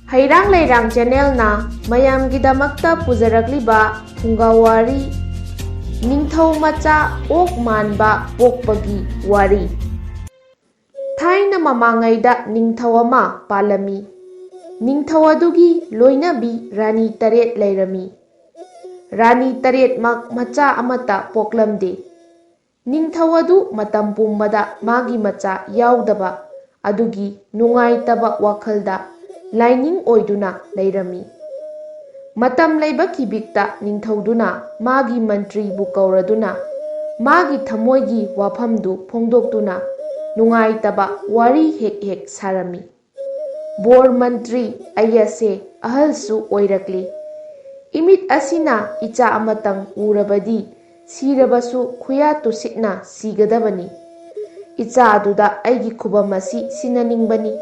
Hairang Leirang Channel na mayamgidamakta pujarakliba Fungawari Ningthau Macha Ok Manba Pokpagi Wari. Thaina mamangaida ningthau ama palami. Ningthau adugi loinabi Rani Taret leirami. Rani Taret mak macha amata poklamde. Ningthau adu matam pumbada magi macha yaudaba adugi nungaitaba wakhalda laining oiduna leirami. Matam leiba kibikta ningthauduna magi mantri bu kauraduna magi thamoigi wafamdu phongdoktuna nungaitaba wari hek hek sarami. Bor mantri ayase ahalsu oirakli. Imit asina icha amatang urabadi sirabasu khuya tusitna sigadabani. Icha aduda aigi khubamasi sinaningbani.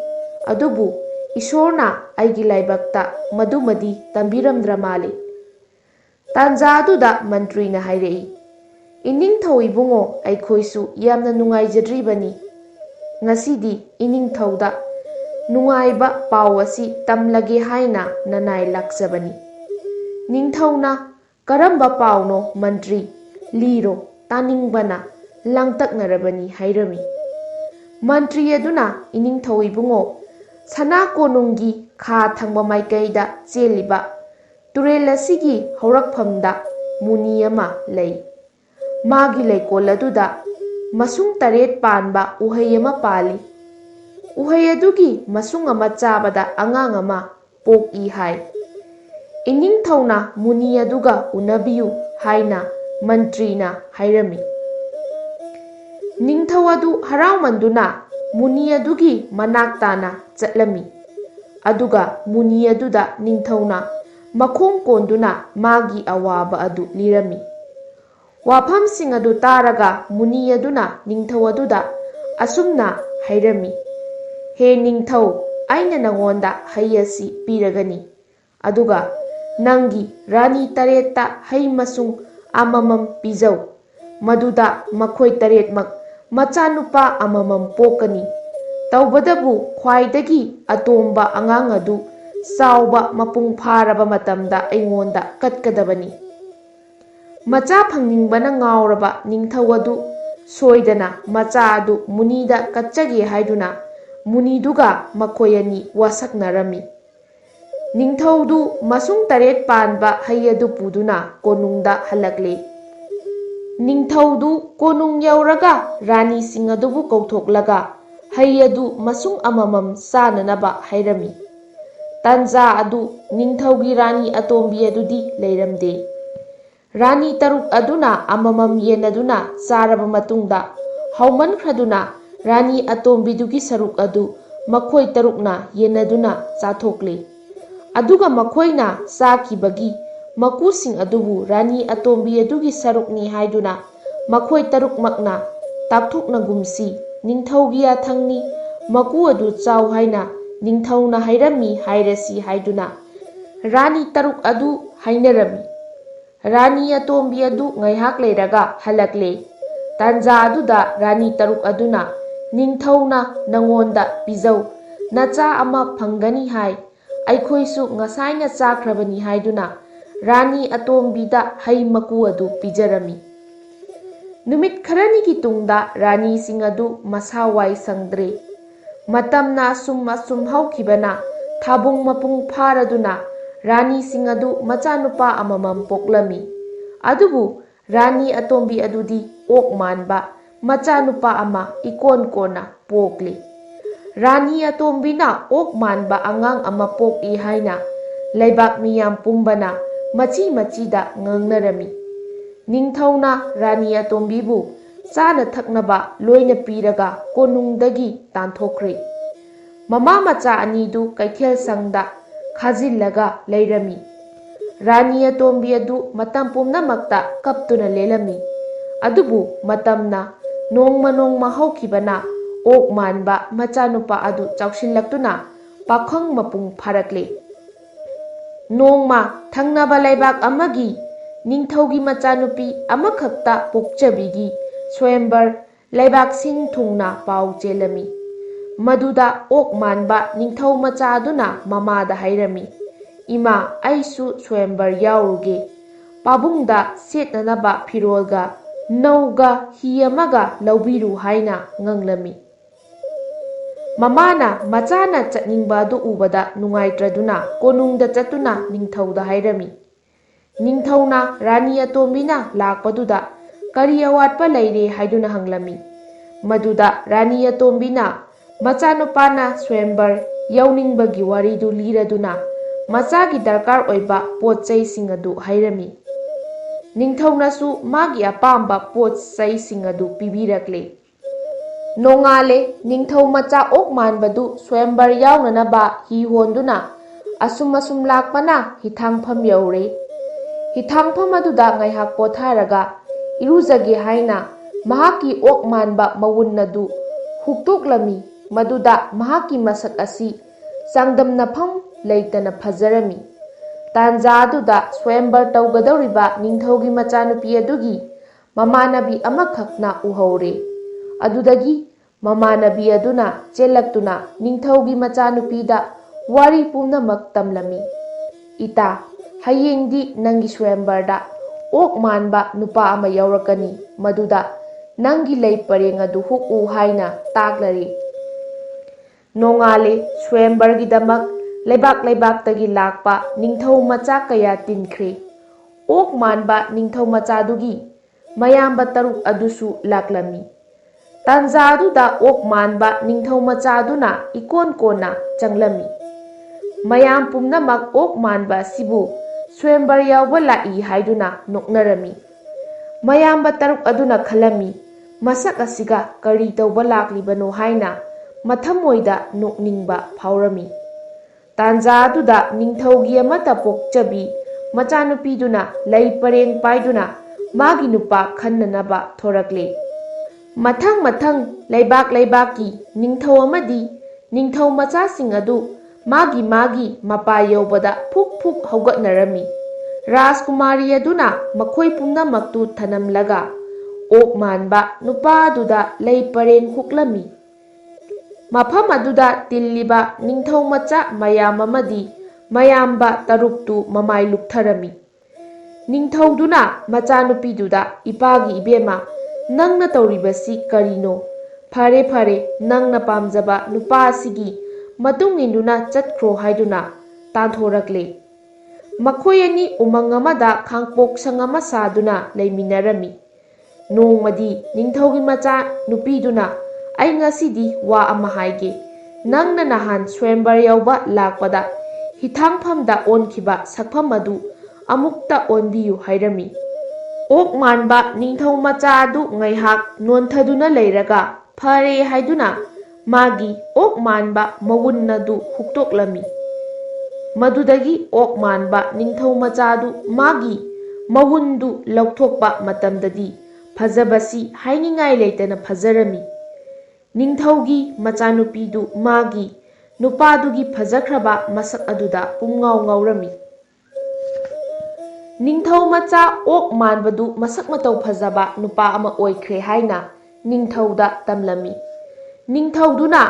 Adubu Ishorna aigi laibakta madumadi tambiramdra mali. Tanja aduda mantri na hairei. Iningthau ibungo aikhoisu yamna nungaijadribani. Ngasidi iningthauda nungaiba pau asi tamlage haina nanai laksabani. Ningthauna karamba pauno mantri liro taningbana langtaknarabani hairami. Mantri aduna iningthau ibungo Sana konungi kha thangba maikaida cheliba turel asigi haurakphamda muni ama lei. Magi leikol aduda masung taret panba uhai ama pali. Uhai adugi masung ama chabada angang ama pok I hai. Iningthauna muni aduga unabiyu haina mantrina hairami. Ningthau adu haraumanduna muni adugi manaktana chatlami. Aduga muni aduda ningthauna makhong konduna magi awaba adu lirami. Wafamsing adu taraga muni aduna ningthau aduda asumna hairami. He ningthau aina nangonda hayasi piragani. Aduga nangi Rani Tareta hay masung amamam pizau. Maduda makhoi taretmak machanupa amamam pokani. Taubadabu khwaidagi atomba angang adu sauba mapung pharaba matamda aingonda katkadabani. Macha phangningbana ngauraba ningthau adu soidana macha adu munida katchage haiduna muniduga makoyani wasaknarami. Ningthaudu masung taret panba hayadu puduna konungda halakle. Ningthaudu konung yauraga Rani singadubu kauthoklaga hayadu masung amamam sananaba hairami. Tanja adu ningthaugi Rani atombi adudi leiramde. Rani taruk aduna amamam yenaduna saraba matungda hauman khraduna Rani atombidugi saruk adu makhoi tarukna yenaduna chathokle. Aduga makhoina sakibagi makusing adubu Rani atombi adugi sarukni haiduna makhoi tarukmakna takthokna gumsi ningthaugi athangni maku adu chaw haina ningthauna hairami hairasi haiduna Rani taruk adu hainarami. Rani atombi adu ngaihak leiraga halakle. Tanja aduda Rani taruk aduna ningthauna nangonda pizau nacha ama phangani hai. Aikhoisu ngasaina chakrabani haiduna Rani atombida hai maku adu pijarami. Numit kharani ki tungda Rani sing adu masawai sangdre. Matamna sum haukibana thabung mapung pharaduna Rani sing adu machanupa amamam poklami. Adubu Rani atombi adudi ok manba machanupa ama ikon kona pokli. Rani atombina ok manba angang ama poki haina laibak miyam pumbana machi machida ngangnarami. Ningthauna Rani atombibu chana thaknaba loina piraga konungdagi tanthokre. Mama macha anidu kaikhel sangda khajillaga leirami. Rani atombi adu matam pumnamakta kaptuna lelami. Adubu matamna nongma haukibana ok manba machanupa adu chaukshillaktuna pakhang mapung pharakle. Nongma thangnaba laibak amagi ningthaugi machanupi amakhakta pokchabigi Swayambar laibak sin thungna pau chelami. ꯃꯗꯨꯗ ꯑꯣꯛ ꯃꯥꯟꯕ ꯅꯤꯡꯊꯧ ꯃꯆꯥꯗꯨꯅ ꯃꯃꯥꯗ ꯍꯥꯏꯔꯝꯃꯤ, "ꯏꯃꯥ, ꯑꯩꯁꯨ ꯁ꯭ꯋꯌꯝꯕꯔ ꯌꯥꯎꯔꯨꯒꯦ꯫ ꯄꯥꯕꯨꯡꯗ ꯁꯦꯠꯅꯅꯕ ꯐꯤꯔꯣꯜꯒ ꯅꯧꯒ ꯍꯤ ꯑꯃꯒ ꯂꯧꯕꯤꯔꯨ" ꯍꯥꯏꯅ ꯉꯪꯂꯝꯃꯤ꯫ ꯃꯃꯥꯅ ꯃꯆꯥꯅ ꯆꯠꯅꯤꯡꯕ ꯑꯗꯨ ꯎꯕꯗ ꯅꯨꯡꯉꯥꯏꯇ꯭ꯔꯗꯨꯅ ꯀꯣꯅꯨꯡꯗ ꯆꯠꯇꯨꯅ ꯅꯤꯡꯊꯧꯗ ꯍꯥꯏꯔꯝꯃꯤ꯫ ꯅꯤꯡꯊꯧꯅ ꯔꯥꯅꯤ ꯑꯇꯣꯝꯕꯤꯅ ꯂꯥꯛꯄꯗꯨꯗ ꯀꯔꯤ ꯑꯋꯥꯠꯄ ꯂꯩꯔꯦ ꯍꯥꯏꯗꯨꯅ ꯍꯪꯂꯝꯃꯤ꯫ ꯃꯗꯨꯗ ꯔꯥꯅꯤ ꯑꯇꯣꯝꯕꯤꯅ ꯃꯆꯥꯅꯨꯄꯥꯅ ꯁ꯭ꯋꯌꯝꯕꯔ ꯌꯧꯅꯤꯡꯕꯒꯤ ꯋꯥꯔꯤꯗꯨ ꯂꯤꯔꯗꯨꯅ ꯃꯆꯥꯒꯤ ꯗꯔꯀꯥꯔ ꯑꯣꯏꯕ ꯄꯣꯠ ꯆꯩꯁꯤꯡ ꯑꯗꯨ ꯍꯥꯏꯔꯝꯃꯤ꯫ ꯅꯤꯡꯊꯧꯅꯁꯨ ꯃꯥꯒꯤ ꯑꯄꯥꯝꯕ ꯄꯣꯠ ꯆꯩꯁꯤꯡ ꯑꯗꯨ ꯄꯤꯕꯤꯔꯛꯂꯦ꯫ ꯅꯣꯡꯉꯥꯜꯂꯦ, ꯅꯤꯡꯊꯧ ꯃꯆꯥ ꯑꯣꯛ ꯃꯥꯟꯕꯗꯨ ꯁ꯭ꯋꯌꯝꯕꯔ ꯌꯥꯎꯅꯅꯕ ꯍꯤ ꯍꯣꯟꯗꯨꯅ ꯑꯁꯨꯝ ꯂꯥꯛꯄꯅ ꯍꯤꯊꯥꯡꯐꯝ ꯌꯧꯔꯦ꯫ ꯍꯤꯊꯥꯡꯐꯝ ꯑꯗꯨꯗ ꯉꯥꯏꯍꯥꯛ ꯄꯣꯊꯥꯔꯒ ꯏꯔꯨꯖꯒꯦ ꯍꯥꯏꯅ ꯃꯍꯥꯛꯀꯤ ꯑꯣꯛ ꯃꯥꯟꯕ ꯃꯋꯨꯟ ꯑꯗꯨ ꯍꯨꯛꯇꯣꯛꯂꯝꯃꯤ꯫ ꯃꯗꯨꯗ ꯃꯍꯥꯛꯀꯤ ꯃꯁꯛ ꯑꯁꯤ ꯆꯥꯡꯗꯝꯅꯐꯝ ꯂꯩꯇꯅ ꯐꯖꯔꯝꯃꯤ꯫ ꯇꯥꯟꯖꯥ ꯑꯗꯨꯗ ꯁ꯭ꯋꯌꯝꯕꯔ ꯇꯧꯒꯗꯧꯔꯤꯕ ꯅꯤꯡꯊꯧꯒꯤ ꯃꯆꯥꯅꯨꯄꯤ ꯑꯗꯨꯒꯤ ꯃꯃꯥꯟꯅꯕꯤ ꯑꯃꯈꯛꯅ ꯎꯍꯧꯔꯦ꯫ ꯑꯗꯨꯗꯒꯤ ꯃꯃꯥꯟꯅꯕꯤ ꯑꯗꯨꯅ ꯆꯦꯜꯂꯛꯇꯨꯅ ꯅꯤꯡꯊꯧꯒꯤ ꯃꯆꯥꯅꯨꯄꯤꯗ ꯋꯥꯔꯤ ꯄꯨꯝꯅꯃꯛ ꯇꯝꯂꯝꯃꯤ꯫ "ꯏꯇꯥ, ꯍꯌꯦꯡꯗꯤ ꯅꯪꯒꯤ ꯁ꯭ꯋꯌꯝꯕꯔꯗ ꯑꯣꯛ ꯃꯥꯟꯕ ꯅꯨꯄꯥ ꯑꯃ ꯌꯥꯎꯔꯛꯀꯅꯤ꯫ ꯃꯗꯨꯗ ꯅꯪꯒꯤ ꯂꯩ ꯄꯔꯦꯡ ꯑꯗꯨ ꯍꯨꯛꯎ" ꯍꯥꯏꯅ ꯇꯥꯛꯂꯔꯦ꯫ ꯅꯣꯡꯉꯥꯜꯂꯦ, ꯁ꯭ꯋꯌꯝꯕꯔꯒꯤꯗꯃꯛ ꯂꯩꯕꯥꯛ ꯂꯩꯕꯥꯛꯇꯒꯤ ꯂꯥꯛꯄ ꯅꯤꯡꯊꯧ ꯃꯆꯥ ꯀꯌꯥ ꯇꯤꯟꯈ꯭ꯔꯦ꯫ ꯑꯣꯛ ꯃꯥꯟꯕ ꯅꯤꯡꯊꯧ ꯃꯆꯥꯗꯨꯒꯤ ꯃꯌꯥꯝꯕ 6 ꯑꯗꯨꯁꯨ ꯂꯥꯛꯂꯝꯃꯤ꯫ ꯇꯥꯟꯖꯥ ꯑꯗꯨꯗ ꯑꯣꯛ ꯃꯥꯟꯕ ꯅꯤꯡꯊꯧ ꯃꯆꯥꯗꯨꯅ ꯏꯀꯣꯟ ꯀꯣꯟꯅ ꯆꯪꯂꯝꯃꯤ꯫ ꯃꯌꯥꯝ ꯄꯨꯝꯅꯃꯛ ꯑꯣꯛ ꯃꯥꯟꯕ ꯑꯁꯤꯕꯨ ꯁ꯭ꯋꯌꯝꯕꯔ ꯌꯥꯎꯕ ꯂꯥꯛꯏ ꯍꯥꯏꯗꯨꯅ ꯅꯣꯛꯅꯔꯝꯃꯤ꯫ ꯃꯌꯥꯝꯕ 6 ꯑꯗꯨꯅ ꯈꯜꯂꯝꯃꯤ, ꯃꯁꯛ ꯑꯁꯤꯒ ꯀꯔꯤ ꯇꯧꯕ ꯂꯥꯛꯂꯤꯕꯅꯣ ꯍꯥꯏꯅ ꯃꯊꯃꯣꯏꯗ ꯅꯣꯛꯅꯤꯡꯕ ꯐꯥꯎꯔꯝꯃꯤ꯫ ꯇꯥꯟꯖꯥ ꯑꯗꯨꯗ ꯅꯤꯡꯊꯧꯒꯤ ꯑꯃꯠꯇ ꯄꯣꯛꯆꯕꯤ ꯃꯆꯥꯅꯨꯄꯤꯗꯨꯅ ꯂꯩ ꯄꯔꯦꯡ ꯄꯥꯏꯗꯨꯅ ꯃꯥꯒꯤ ꯅꯨꯄꯥ ꯈꯟꯅꯅꯕ ꯊꯣꯔꯛꯂꯦ꯫ ꯃꯊꯪ ꯂꯩꯕꯥꯛ ꯂꯩꯕꯥꯛꯀꯤ ꯅꯤꯡꯊꯧ ꯑꯃꯗꯤ ꯅꯤꯡꯊꯧ ꯃꯆꯥꯁꯤꯡ ꯑꯗꯨ ꯃꯥꯒꯤ ꯃꯄꯥ ꯌꯧꯕꯗ ꯐꯨꯛ ꯐꯨꯛ ꯍꯧꯒꯠꯅꯔꯝꯃꯤ꯫ ꯔꯥꯖꯀꯨꯃꯥꯔꯤ ꯑꯗꯨꯅ ꯃꯈꯣꯏ ꯄꯨꯝꯅꯃꯛꯇꯨ ꯊꯅꯝꯂꯒ ꯑꯣꯛ ꯃꯥꯟꯕ ꯅꯨꯄꯥ ꯑꯗꯨꯗ ꯂꯩ ꯄꯔꯦꯡ ꯍꯨꯛꯂꯝꯃꯤ꯫ ꯃꯐꯝ ꯑꯗꯨꯗ ꯇꯤꯜꯂꯤꯕ ꯅꯤꯡꯊꯧ ꯃꯆꯥ ꯃꯌꯥꯝ ꯑꯃꯗꯤ ꯃꯌꯥꯝꯕ 6ꯇꯨ ꯃꯃꯥꯏ ꯂꯨꯛꯊꯔꯝꯃꯤ꯫ ꯅꯤꯡꯊꯧꯗꯨꯅ ꯃꯆꯥꯅꯨꯄꯤꯗꯨꯗ, "ꯏꯄꯥꯒꯤ ꯏꯕꯦꯝꯃ, ꯅꯪꯅ ꯇꯧꯔꯤꯕꯁꯤ ꯀꯔꯤꯅꯣ? ꯐꯔꯦ, ꯅꯪꯅ ꯄꯥꯝꯖꯕ ꯅꯨꯄꯥ ꯑꯁꯤꯒꯤ ꯃꯇꯨꯡ ꯏꯟꯗꯨꯅ ꯆꯠꯈ꯭ꯔꯣ" ꯍꯥꯏꯗꯨꯅ ꯇꯥꯟꯊꯣꯔꯛꯂꯦ꯫ ꯃꯈꯣꯏ ꯑꯅꯤ ꯎꯃꯪ ꯑꯃꯗ ꯈꯥꯡꯄꯣꯛꯁꯪ ꯑꯃ ꯁꯥꯗꯨꯅ ꯂꯩꯃꯤꯟꯅꯔꯝꯃꯤ꯫ ꯅꯣꯡꯃꯗꯤ ꯅꯤꯡꯊꯧꯒꯤ ꯃꯆꯥ ꯅꯨꯄꯤꯗꯨꯅ, "ꯑꯩ ꯉꯁꯤꯗꯤ ꯋꯥ ꯑꯃ ꯍꯥꯏꯒꯦ꯫ ꯅꯪꯅ ꯅꯍꯥꯟ ꯁ꯭ꯋꯌꯝꯕꯔ ꯌꯥꯎꯕ ꯂꯥꯛꯄꯗ ꯍꯤꯊꯥꯡꯐꯝꯗ ꯑꯣꯟꯈꯤꯕ ꯁꯛꯐꯝ ꯑꯗꯨ ꯑꯃꯨꯛꯇ ꯑꯣꯟꯕꯤꯌꯨ" ꯍꯥꯏꯔꯝꯃꯤ꯫ ꯑꯣꯛ ꯃꯥꯟꯕ ꯅꯤꯡꯊꯧ ꯃꯆꯥ ꯑꯗꯨ ꯉꯥꯏꯍꯥꯛ ꯅꯣꯟꯊꯗꯨꯅ ꯂꯩꯔꯒ ꯐꯔꯦ ꯍꯥꯏꯗꯨꯅ ꯃꯥꯒꯤ ꯑꯣꯛ ꯃꯥꯟꯕ ꯃꯋꯨꯟ ꯑꯗꯨ ꯍꯨꯛꯇꯣꯛꯂꯝꯃꯤ꯫ ꯃꯗꯨꯗꯒꯤ ꯑꯣꯛ ꯃꯥꯟꯕ ꯅꯤꯡꯊꯧ ꯃꯆꯥꯗꯨ ꯃꯥꯒꯤ ꯃꯋꯨꯟꯗꯨ ꯂꯧꯊꯣꯛꯄ ꯃꯇꯝꯗꯗꯤ ꯐꯖꯕꯁꯤ ꯍꯥꯏꯅꯤꯡꯉꯥꯏ ꯂꯩꯇꯅ ꯐꯖꯔꯝꯃꯤ꯫ ꯅꯤꯡꯊꯧꯒꯤ ꯃꯆꯥꯅꯨꯄꯤꯗꯨ ꯃꯥꯒꯤ ꯅꯨꯄꯥꯗꯨꯒꯤ ꯐꯖꯈ꯭ꯔꯕ ꯃꯁꯛ ꯑꯗꯨꯗ ꯄꯨꯡꯉꯥꯎ ꯉꯥꯎꯔꯝꯃꯤ꯫ ꯅꯤꯡꯊꯧ ꯃꯆꯥ ꯑꯣꯛ ꯃꯥꯟꯕꯗꯨ ꯃꯁꯛ ꯃꯇꯧ ꯐꯖꯕ ꯅꯨꯄꯥ ꯑꯃ ꯑꯣꯏꯈ꯭ꯔꯦ ꯍꯥꯏꯅ ꯅꯤꯡꯊꯧꯗ ꯇꯝꯂꯝꯃꯤ꯫ ꯅꯤꯡꯊꯧꯗꯨꯅ,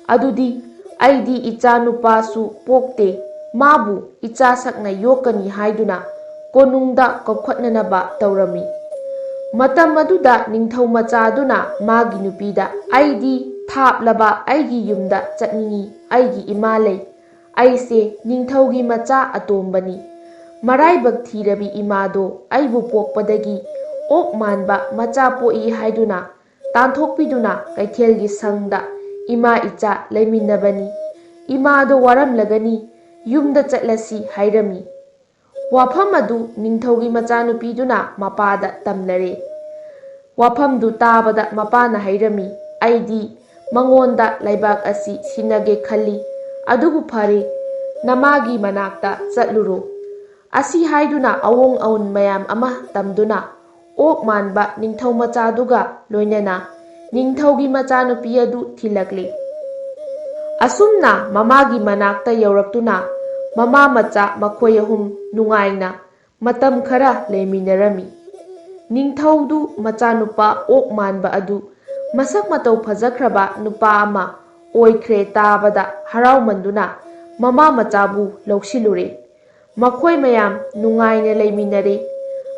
"ꯑꯗꯨꯗꯤ ꯑꯩꯗꯤ ꯏꯆꯥ ꯅꯨꯄꯥꯁꯨ ꯄꯣꯛꯇꯦ, ꯃꯥꯕꯨ ꯏꯆꯥꯁꯛꯅ ꯌꯣꯛꯀꯅꯤ" ꯍꯥꯏꯗꯨꯅ ꯀꯣꯅꯨꯡꯗ ꯀꯧꯈꯠꯅꯅꯕ ꯇꯧꯔꯝꯃꯤ꯫ ꯃꯇꯝ ꯑꯗꯨꯗ ꯅꯤꯡꯊꯧ ꯃꯆꯥ ꯑꯗꯨꯅ ꯃꯥꯒꯤ ꯅꯨꯄꯤꯗ, "ꯑꯩꯗꯤ ꯊꯥꯞꯂꯕ ꯑꯩꯒꯤ ꯌꯨꯝꯗ ꯆꯠꯅꯤꯡꯏ꯫ ꯑꯩꯒꯤ ꯏꯃꯥ ꯂꯩ꯫ ꯑꯩꯁꯦ ꯅꯤꯡꯊꯧꯒꯤ ꯃꯆꯥ ꯑꯇꯣꯝꯕꯅꯤ꯫ ꯃꯔꯥꯏꯕꯛ ꯊꯤꯔꯕꯤ ꯏꯃꯥꯗꯣ ꯑꯩꯕꯨ ꯄꯣꯛꯄꯗꯒꯤ ꯑꯣꯛ ꯃꯥꯟꯕ ꯃꯆꯥ ꯄꯣꯛꯏ" ꯍꯥꯏꯗꯨꯅ ꯇꯥꯟꯊꯣꯛꯄꯤꯗꯨꯅ ꯀꯩꯊꯦꯜꯒꯤ ꯁꯪꯗ ꯏꯃꯥ ꯏꯆꯥ ꯂꯩꯃꯤꯟꯅꯕꯅꯤ꯫ ꯏꯃꯥꯗꯣ ꯋꯥꯔꯝꯂꯒꯅꯤ, ꯌꯨꯝꯗ ꯆꯠꯂꯁꯤ ꯍꯥꯏꯔꯝꯃꯤ꯫ ꯋꯥꯐꯝ ꯑꯗꯨ ꯅꯤꯡꯊꯧꯒꯤ ꯃꯆꯥꯅꯨꯄꯤꯗꯨꯅ ꯃꯄꯥꯗ ꯇꯝꯂꯔꯦ꯫ ꯋꯥꯐꯝꯗꯨ ꯇꯥꯕꯗ ꯃꯄꯥꯅ ꯍꯥꯏꯔꯝꯃꯤ, "ꯑꯩꯗꯤ ꯃꯉꯣꯟꯗ ꯂꯩꯕꯥꯛ ꯑꯁꯤ ꯁꯤꯟꯅꯒꯦ ꯈꯜꯂꯤ꯫ ꯑꯗꯨꯕꯨ ꯐꯔꯦ, ꯅꯃꯥꯒꯤ ꯃꯅꯥꯛꯇ ꯆꯠꯂꯨꯔꯣ"꯫ ꯑꯁꯤ ꯍꯥꯏꯗꯨꯅ ꯑꯋꯣꯡ ꯑꯋꯨꯟ ꯃꯌꯥꯝ ꯑꯃ ꯇꯝꯗꯨꯅ ꯑꯣꯛ ꯃꯥꯟꯕ ꯅꯤꯡꯊꯧ ꯃꯆꯥꯗꯨꯒ ꯂꯣꯏꯅꯅ ꯅꯤꯡꯊꯧꯒꯤ ꯃꯆꯥꯅꯨꯄꯤ ꯑꯗꯨ ꯊꯤꯜꯂꯛꯂꯦ꯫ ꯑꯁꯨꯝꯅ ꯃꯃꯥꯒꯤ ꯃꯅꯥꯛꯇ ꯌꯧꯔꯛꯇꯨꯅ ꯃꯃꯥ ꯃꯆꯥ ꯃꯈꯣꯏ ꯑꯍꯨꯝ ꯅꯨꯡꯉꯥꯏꯅ ꯃꯇꯝ ꯈꯔ ꯂꯩꯃꯤꯟꯅꯔꯝꯃꯤ꯫ ꯅꯤꯡꯊꯧꯗꯨ ꯃꯆꯥꯅꯨꯄꯥ ꯑꯣꯛ ꯃꯥꯟꯕ ꯑꯗꯨ ꯃꯁꯛ ꯃꯇꯧ ꯐꯖꯈ꯭ꯔꯕ ꯅꯨꯄꯥ ꯑꯃ ꯑꯣꯏꯈ꯭ꯔꯦ ꯇꯥꯕꯗ ꯍꯔꯥꯎꯃꯟꯗꯨꯅ ꯃꯃꯥ ꯃꯆꯥꯕꯨ ꯂꯧꯁꯤꯜꯂꯨꯔꯦ꯫ ꯃꯈꯣꯏ ꯃꯌꯥꯝ ꯅꯨꯡꯉꯥꯏꯅ ꯂꯩꯃꯤꯟꯅꯔꯦ꯫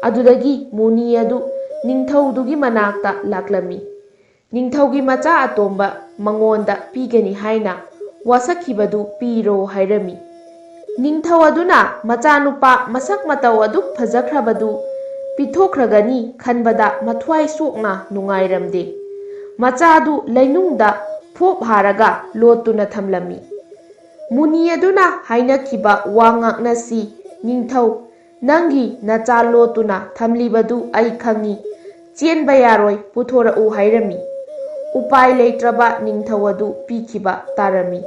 ꯑꯗꯨꯗꯒꯤ ꯃꯨꯅꯤ ꯑꯗꯨ ꯅꯤꯡꯊꯧꯗꯨꯒꯤ ꯃꯅꯥꯛꯇ ꯂꯥꯛꯂꯝꯃꯤ꯫ ꯅꯤꯡꯊꯧꯒꯤ ꯃꯆꯥ ꯑꯇꯣꯝꯕ ꯃꯉꯣꯟꯗ ꯄꯤꯒꯅꯤ ꯍꯥꯏꯅ ꯋꯥꯁꯛꯈꯤꯕꯗꯨ ꯄꯤꯔꯣ ꯍꯥꯏꯔꯝꯃꯤ꯫ ꯅꯤꯡꯊꯧ ꯑꯗꯨꯅ ꯃꯆꯥꯅꯨꯄꯥ ꯃꯁꯛ ꯃꯇꯧ ꯑꯗꯨꯛ ꯐꯖꯈ꯭ꯔꯕꯗꯨ ꯄꯤꯊꯣꯛꯈ꯭ꯔꯒꯅꯤ ꯈꯟꯕꯗ ꯃꯊ꯭ꯋꯥꯏ ꯁꯣꯛꯅ ꯅꯨꯡꯉꯥꯏꯔꯝꯗꯦ꯫ ꯃꯆꯥꯗꯨ ꯂꯩꯅꯨꯡꯗ ꯐꯣꯞ ꯍꯥꯔꯒ ꯂꯣꯠꯇꯨꯅ ꯊꯝꯂꯝꯃꯤ꯫ ꯃꯨꯅꯤ ꯑꯗꯨꯅ ꯍꯥꯏꯅꯈꯤꯕ ꯋꯥ ꯉꯥꯛꯅꯁꯤ ꯅꯤꯡꯊꯧ, ꯅꯪꯒꯤ ꯅꯆꯥ ꯂꯣꯠꯇꯨꯅ ꯊꯝꯂꯤꯕꯗꯨ ꯑꯩ ꯈꯪꯏ, ꯆꯦꯟꯕ ꯌꯥꯔꯣꯏ, ꯄꯨꯊꯣꯔꯛꯎ ꯍꯥꯏꯔꯝꯃꯤ꯫ ꯎꯄꯥꯏ ꯂꯩꯇ꯭ꯔꯕ ꯅꯤꯡꯊꯧ ꯑꯗꯨ ꯄꯤꯈꯤꯕ ꯇꯥꯔꯝꯃꯤ꯫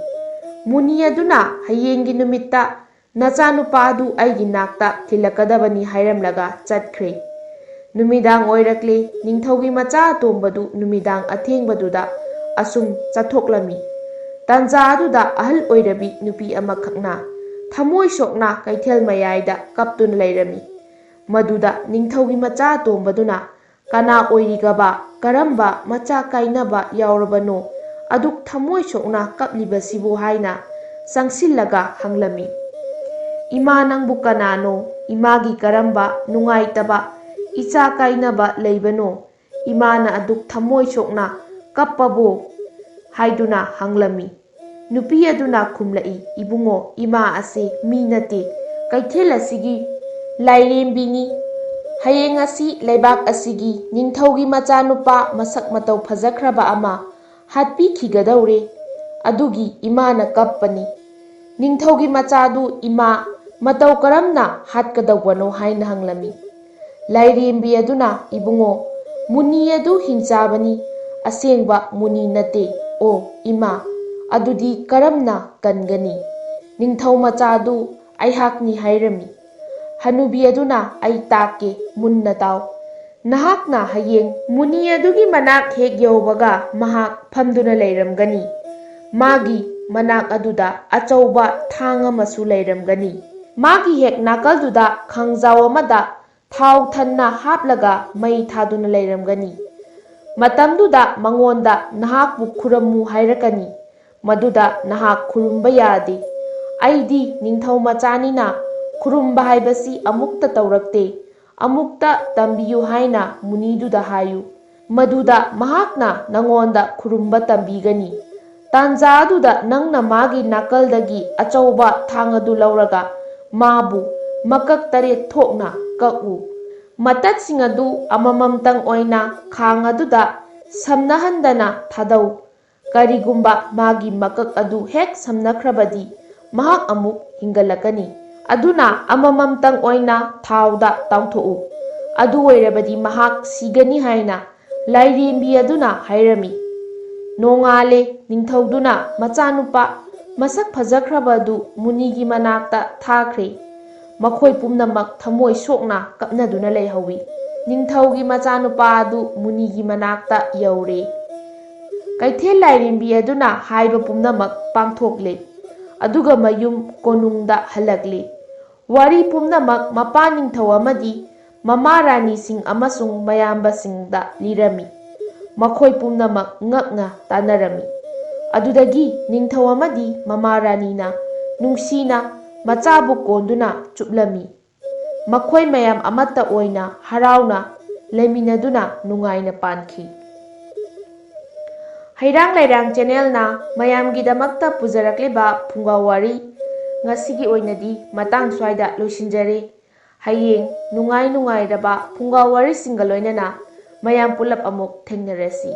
ꯃꯨꯅꯤ ꯑꯗꯨꯅ ꯍꯌꯦꯡꯒꯤ ꯅꯨꯃꯤꯠꯇ ꯅꯆꯥꯅꯨꯄꯥ ꯑꯗꯨ ꯑꯩꯒꯤ ꯅꯥꯛꯇ ꯊꯤꯜꯂꯛꯀꯗꯕꯅꯤ ꯍꯥꯏꯔꯝꯂꯒ ꯆꯠꯈ꯭ꯔꯦ꯫ ꯅꯨꯃꯤꯗꯥꯡ ꯑꯣꯏꯔꯛꯂꯦ꯫ ꯅꯤꯡꯊꯧꯒꯤ ꯃꯆꯥ ꯑꯇꯣꯝꯕꯗꯨ ꯅꯨꯃꯤꯗꯥꯡ ꯑꯊꯦꯡꯕꯗꯨꯗ ꯑꯁꯨꯝ ꯆꯠꯊꯣꯛꯂꯝꯃꯤ꯫ ꯇꯥꯟꯖꯥ ꯑꯗꯨꯗ ꯑꯍꯜ ꯑꯣꯏꯔꯕꯤ ꯅꯨꯄꯤ ꯑꯃꯈꯛꯅ ꯊꯃꯣꯏ ꯁꯣꯛꯅ ꯀꯩꯊꯦꯜ ꯃꯌꯥꯏꯗ ꯀꯞꯇꯨꯅ ꯂꯩꯔꯝꯃꯤ꯫ ꯃꯗꯨꯗ ꯅꯤꯡꯊꯧꯒꯤ ꯃꯆꯥ ꯑꯇꯣꯝꯕꯗꯨꯅ ꯀꯅꯥ ꯑꯣꯏꯔꯤꯒꯕ, ꯀꯔꯝꯕ ꯃꯆꯥ ꯀꯥꯏꯅꯕ ꯌꯥꯎꯔꯕꯅꯣ ꯑꯗꯨꯛ ꯊꯃꯣꯏ ꯁꯣꯛꯅ ꯀꯞꯂꯤꯕꯁꯤꯕꯨ ꯍꯥꯏꯅ ꯆꯪꯁꯤꯜꯂꯒ ꯍꯪꯂꯝꯃꯤ꯫ ꯏꯃꯥ, ꯅꯪꯕꯨ ꯀꯅꯥꯅꯣ? ꯏꯃꯥꯒꯤ ꯀꯔꯝꯕ ꯅꯨꯡꯉꯥꯏꯇꯕ ꯏꯆꯥ ꯀꯥꯏꯅꯕ ꯂꯩꯕꯅꯣ ꯏꯃꯥꯅ ꯑꯗꯨꯛ ꯊꯃꯣꯏ ꯁꯣꯛꯅ ꯀꯞꯄꯕꯣ? ꯍꯥꯏꯗꯨꯅ ꯍꯪꯂꯝꯃꯤ꯫ ꯅꯨꯄꯤ ꯑꯗꯨꯅ ꯈꯨꯝꯂꯛꯏ, ꯏꯕꯨꯡꯉꯣ, ꯏꯃꯥ ꯑꯁꯤ ꯃꯤ ꯅꯠꯇꯦ, ꯀꯩꯊꯦꯜ ꯑꯁꯤꯒꯤ ꯂꯥꯏꯔꯦꯝꯕꯤꯅꯤ꯫ ꯍꯌꯦꯡ ꯑꯁꯤ ꯂꯩꯕꯥꯛ ꯑꯁꯤꯒꯤ ꯅꯤꯡꯊꯧꯒꯤ ꯃꯆꯥꯅꯨꯄꯥ ꯃꯁꯛ ꯃꯇꯧ ꯐꯖꯈ꯭ꯔꯕ ꯑꯃ ꯍꯥꯠꯄꯤꯈꯤꯒꯗꯧꯔꯦ, ꯑꯗꯨꯒꯤ ꯏꯃꯥꯅ ꯀꯞꯄꯅꯤ꯫ ꯅꯤꯡꯊꯧꯒꯤ ꯃꯆꯥꯗꯨ ꯏꯃꯥ ꯃꯇꯧ ꯀꯔꯝꯅ ꯍꯥꯠꯀꯗꯧꯕꯅꯣ ꯍꯥꯏꯅ ꯍꯪꯂꯝꯃꯤ꯫ ꯂꯥꯏꯔꯦꯝꯕꯤ ꯑꯗꯨꯅ, ꯏꯕꯨꯡꯉꯣ, ꯃꯨꯅꯤ ꯑꯗꯨ ꯍꯤꯡꯆꯥꯕꯅꯤ, ꯑꯁꯦꯡꯕ ꯃꯨꯅꯤ ꯅꯠꯇꯦ꯫ ꯑꯣ ꯏꯃꯥ, ꯑꯗꯨꯗꯤ ꯀꯔꯝꯅ ꯀꯟꯒꯅꯤ? ꯅꯤꯡꯊꯧ ꯃꯆꯥꯗꯨ ꯑꯩꯍꯥꯛꯅꯤ ꯍꯥꯏꯔꯝꯃꯤ꯫ ꯍꯅꯨꯕꯤ ꯑꯗꯨꯅ, ꯑꯩ ꯇꯥꯛꯀꯦ, ꯃꯨꯟꯅ ꯇꯥꯎ꯫ ꯅꯍꯥꯛꯅ ꯍꯌꯦꯡ ꯃꯨꯅꯤ ꯑꯗꯨꯒꯤ ꯃꯅꯥꯛ ꯍꯦꯛ ꯌꯧꯕꯒ ꯃꯍꯥꯛ ꯐꯝꯗꯨꯅ ꯂꯩꯔꯝꯒꯅꯤ꯫ ꯃꯥꯒꯤ ꯃꯅꯥꯛ ꯑꯗꯨꯗ ꯑꯆꯧꯕ ꯊꯥꯡ ꯑꯃꯁꯨ ꯂꯩꯔꯝꯒꯅꯤ꯫ ꯃꯥꯒꯤ ꯍꯦꯛ ꯅꯥꯀꯜꯗꯨꯗ ꯈꯥꯡꯖꯥꯎ ꯑꯃꯗ ꯊꯥꯎ ꯊꯟꯅ ꯍꯥꯞꯂꯒ ꯃꯩ ꯊꯥꯗꯨꯅ ꯂꯩꯔꯝꯒꯅꯤ꯫ ꯃꯇꯝꯗꯨꯗ ꯃꯉꯣꯟꯗ ꯅꯍꯥꯛꯄꯨ ꯈꯨꯔꯝꯃꯨ ꯍꯥꯏꯔꯛꯀꯅꯤ꯫ ꯃꯗꯨꯗ ꯅꯍꯥꯛ ꯈꯨꯔꯨꯝꯕ ꯌꯥꯗꯦ꯫ ꯑꯩꯗꯤ ꯅꯤꯡꯊꯧ ꯃꯆꯥꯅꯤꯅ ꯈꯨꯔꯨꯝꯕ ꯍꯥꯏꯕꯁꯤ ꯑꯃꯨꯛꯇ ꯇꯧꯔꯛꯇꯦ, ꯑꯃꯨꯛꯇ ꯇꯝꯕꯤꯌꯨ ꯍꯥꯏꯅ ꯃꯨꯅꯤꯗꯨꯗ ꯍꯥꯏꯌꯨ꯫ ꯃꯗꯨꯗ ꯃꯍꯥꯛꯅ ꯅꯉꯣꯟꯗ ꯈꯨꯔꯨꯝꯕ ꯇꯝꯕꯤꯒꯅꯤ꯫ ꯇꯥꯟꯖꯥ ꯑꯗꯨꯗ ꯅꯪꯅ ꯃꯥꯒꯤ ꯅꯥꯀꯜꯗꯒꯤ ꯑꯆꯧꯕ ꯊꯥꯡ ꯑꯗꯨ ꯂꯧꯔꯒ ꯃꯥꯕꯨ ꯃꯀꯛ 8 ꯊꯣꯛꯅ ꯀꯛꯎ꯫ ꯃꯇꯠꯁꯤꯡ ꯑꯗꯨ ꯑꯃꯃꯝꯇꯪ ꯑꯣꯏꯅ ꯈꯥꯡ ꯑꯗꯨꯗ ꯁꯝꯅꯍꯟꯗꯅ ꯊꯥꯗꯧ꯫ ꯀꯔꯤꯒꯨꯝꯕ ꯃꯥꯒꯤ ꯃꯀꯛ ꯑꯗꯨ ꯍꯦꯛ ꯁꯝꯅꯈ꯭ꯔꯕꯗꯤ ꯃꯍꯥꯛ ꯑꯃꯨꯛ ꯍꯤꯡꯒꯠꯂꯛꯀꯅꯤ꯫ ꯑꯗꯨꯅ ꯑꯃꯃꯝꯇꯪ ꯑꯣꯏꯅ ꯊꯥꯎꯗ ꯇꯥꯎꯊꯣꯛꯎ꯫ ꯑꯗꯨ ꯑꯣꯏꯔꯕꯗꯤ ꯃꯍꯥꯛ ꯁꯤꯒꯅꯤ ꯍꯥꯏꯅ ꯂꯥꯏꯔꯦꯝꯕꯤ ꯑꯗꯨꯅ ꯍꯥꯏꯔꯝꯃꯤ꯫ ꯅꯣꯡꯉꯥꯜꯂꯦ꯫ ꯅꯤꯡꯊꯧꯗꯨꯅ ꯃꯆꯥꯅꯨꯄꯥ ꯃꯁꯛ ꯐꯖꯈ꯭ꯔꯕ ꯑꯗꯨ ꯃꯨꯅꯤꯒꯤ ꯃꯅꯥꯛꯇ ꯊꯥꯈ꯭ꯔꯦ꯫ ꯃꯈꯣꯏ ꯄꯨꯝꯅꯃꯛ ꯊꯃꯣꯏ ꯁꯣꯛꯅ ꯀꯞꯅꯗꯨꯅ ꯂꯩꯍꯧꯏ꯫ ꯅꯤꯡꯊꯧꯒꯤ ꯃꯆꯥꯅꯨꯄꯥ ꯑꯗꯨ ꯃꯨꯅꯤꯒꯤ ꯃꯅꯥꯛꯇ ꯌꯧꯔꯦ꯫ ꯀꯩꯊꯦꯜ ꯂꯥꯏꯔꯦꯝꯕꯤ ꯑꯗꯨꯅ ꯍꯥꯏꯕ ꯄꯨꯝꯅꯃꯛ ꯄꯥꯡꯊꯣꯛꯂꯦ꯫ ꯑꯗꯨꯒ ꯃꯌꯨꯝ ꯀꯣꯅꯨꯡꯗ ꯍꯜꯂꯛꯂꯦ꯫ ꯋꯥꯔꯤ ꯄꯨꯝꯅꯃꯛ ꯃꯄꯥ ꯅꯤꯡꯊꯧ ꯑꯃꯗꯤ ꯃꯃꯥ ꯔꯥꯅꯤꯁꯤꯡ ꯑꯃꯁꯨꯡ ꯃꯌꯥꯝꯕꯁꯤꯡꯗ ꯂꯤꯔꯝꯃꯤ꯫ ꯃꯈꯣꯏ ꯄꯨꯝꯅꯃꯛ ꯉꯛꯅ ꯇꯥꯅꯔꯝꯃꯤ꯫ ꯑꯗꯨꯗꯒꯤ ꯅꯤꯡꯊꯧ ꯑꯃꯗꯤ ꯃꯃꯥ ꯔꯥꯅꯤꯅ ꯅꯨꯡꯁꯤꯅ ꯃꯆꯥꯕꯨ ꯀꯣꯟꯗꯨꯅ ꯆꯨꯞꯂꯝꯃꯤ꯫ ꯃꯈꯣꯏ ꯃꯌꯥꯝ ꯑꯃꯠꯇ ꯑꯣꯏꯅ ꯍꯔꯥꯎꯅ ꯂꯩꯃꯤꯟꯅꯗꯨꯅ ꯅꯨꯡꯉꯥꯏꯅ ꯄꯥꯟꯈꯤ꯫ ꯍꯩꯔꯥꯡ ꯂꯩꯔꯥꯡ ꯆꯦꯅꯦꯜꯅ ꯃꯌꯥꯝꯒꯤꯗꯃꯛꯇ ꯄꯨꯖꯔꯛꯂꯤꯕ ꯐꯨꯡꯒꯥ ꯋꯥꯔꯤ ꯉꯁꯤꯒꯤ ꯑꯣꯏꯅꯗꯤ ꯃꯇꯥꯡ ꯁ꯭ꯋꯥꯏꯗ ꯂꯣꯏꯁꯤꯟꯖꯔꯦ꯫ ꯍꯌꯦꯡ ꯅꯨꯡꯉꯥꯏ ꯅꯨꯡꯉꯥꯏꯔꯕ ꯐꯨꯡꯒꯥ ꯋꯥꯔꯤꯁꯤꯡꯒ ꯂꯣꯏꯅꯅ ꯃꯌꯥꯝ ꯄꯨꯂꯞ ꯑꯃꯨꯛ ꯊꯦꯡꯅꯔꯁꯤ꯫